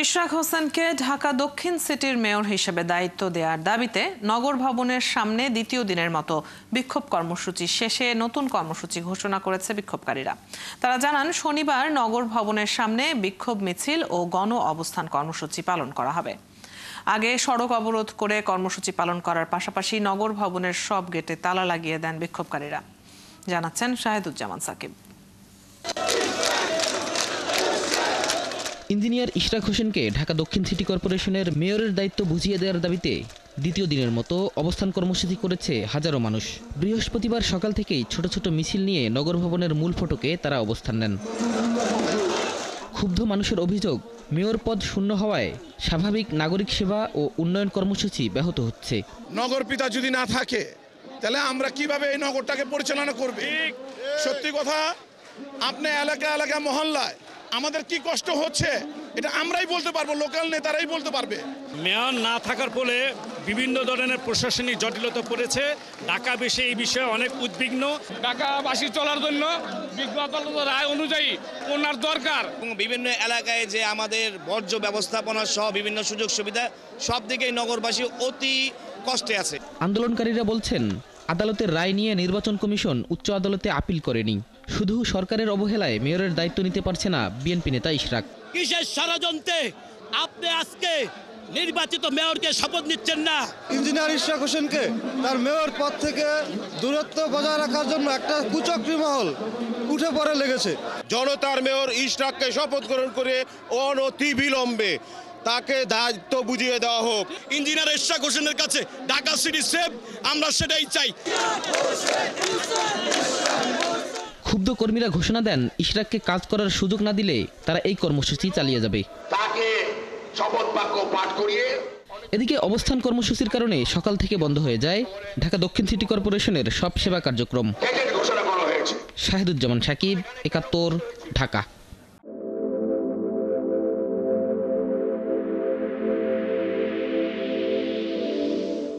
ইশরাক হোসেনকে ঢাকা দক্ষিণ সিটির মেয়র হিসেবে দায়িত্ব দেওয়ার দাবিতে নগর ভবনের সামনে দ্বিতীয় দিনের মতো বিক্ষোভ কর্মসূচি শেষে নতুন কর্মসূচি ঘোষণা করেছে বিক্ষোভকারীরা। তারা জানান, শনিবার নগর ভবনের সামনে বিক্ষোভ মিছিল ও গণ অবস্থান কর্মসূচি পালন করা হবে। আগে সড়ক অবরোধ করে কর্মসূচি পালন করার পাশাপাশি নগর ভবনের সব গেটে তালা লাগিয়ে দেন বিক্ষোভকারীরা। জানাচ্ছেন শাহেদুজ্জামান সাকিব। ইঞ্জিনিয়ার ইশরাক হোসেনকে ঢাকা দক্ষিণ সিটি কর্পোরেশনের মেয়রের দায়িত্ব বুঝিয়ে দেওয়ার দাবিতে দ্বিতীয় দিনের মতো অবস্থান কর্মসূচি করেছে হাজারো মানুষ। বৃহস্পতিবার সকাল থেকেই ছোট ছোট মিছিল নিয়ে নগর ভবনের মূল ফটকে তারা অবস্থান নেন। ক্ষুব্ধ মানুষের অভিযোগ, মেয়র পদ শূন্য হওয়ায় স্বাভাবিক নাগরিক সেবা ও উন্নয়ন কর্মসূচি ব্যাহত হচ্ছে। নগর পিতা যদি না থাকে তাহলে আমরা কিভাবে এই নগরটাকে পরিচালনা করব? সত্যি কথা, আপনি এলাকা মহল্লায় আমাদের কি কষ্ট হচ্ছে এটা আমরাই বলতে পারবো, লোকাল নেতারাই বলতে পারবে। মেয়র না থাকার ফলে বিভিন্ন ধরনের প্রশাসনিক জটিলতা পড়েছে। ঢাকাবাসী এই বিষয়ে অনেক উদ্বিগ্ন। ঢাকাবাসী চলার জন্য বিজ্ঞ আদালত রায় অনুযায়ী ওনার দরকার। বিভিন্ন এলাকায় যে আমাদের বর্জ্য ব্যবস্থাপনা সহ বিভিন্ন সুযোগ সুবিধা সব দিকেই নগরবাসী অতি কষ্টে আছে। আন্দোলনকারীরা বলছেন, আদালতের রায় নিয়ে নির্বাচন কমিশন উচ্চ আদালতে আপিল করেনি। শুধু সরকারের অবহেলায় মেয়রের দায়িত্ব নিতে পারছে না বিএনপি নেতা ইশরাক। কিসের ষড়যন্ত্রে আপনি আজকে নির্বাচিত মেয়রকে শপথ নিচ্ছেন না? ইঞ্জিনিয়ার ইশরাক হোসেনকে তার মেয়র পদ থেকে দূরত্ব বজায় রাখার জন্য একটা কুচক্রী মহল উঠে পড়ে লেগেছে। জনতার মেয়র ইশরাককে শপথ গ্রহণ করে অনতিবিলম্বে তাকে দায়িত্ব বুঝিয়ে দেওয়া হোক। ইঞ্জিনিয়ার ইশরাক হোসেনের কাছে ঢাকা সিটি সেফ, আমরা সেটাই চাই। ক্ষুব্ধ কর্মীরা ঘোষণা দেন, ইশরাককে কাজ করার সুযোগ না দিলে তারা এই কর্মসূচি চালিয়ে যাবে। তাকে শপথ বাক্য পাঠ করিয়ে। এদিকে অবস্থান কর্মসূচির কারণে সকাল থেকে বন্ধ হয়ে যায় ঢাকা দক্ষিণ সিটি কর্পোরেশনের সব সেবা কার্যক্রম। ঘোষণা করা হয়েছে। শাহেদুজ্জামান সাকিব, ৭১, ঢাকা।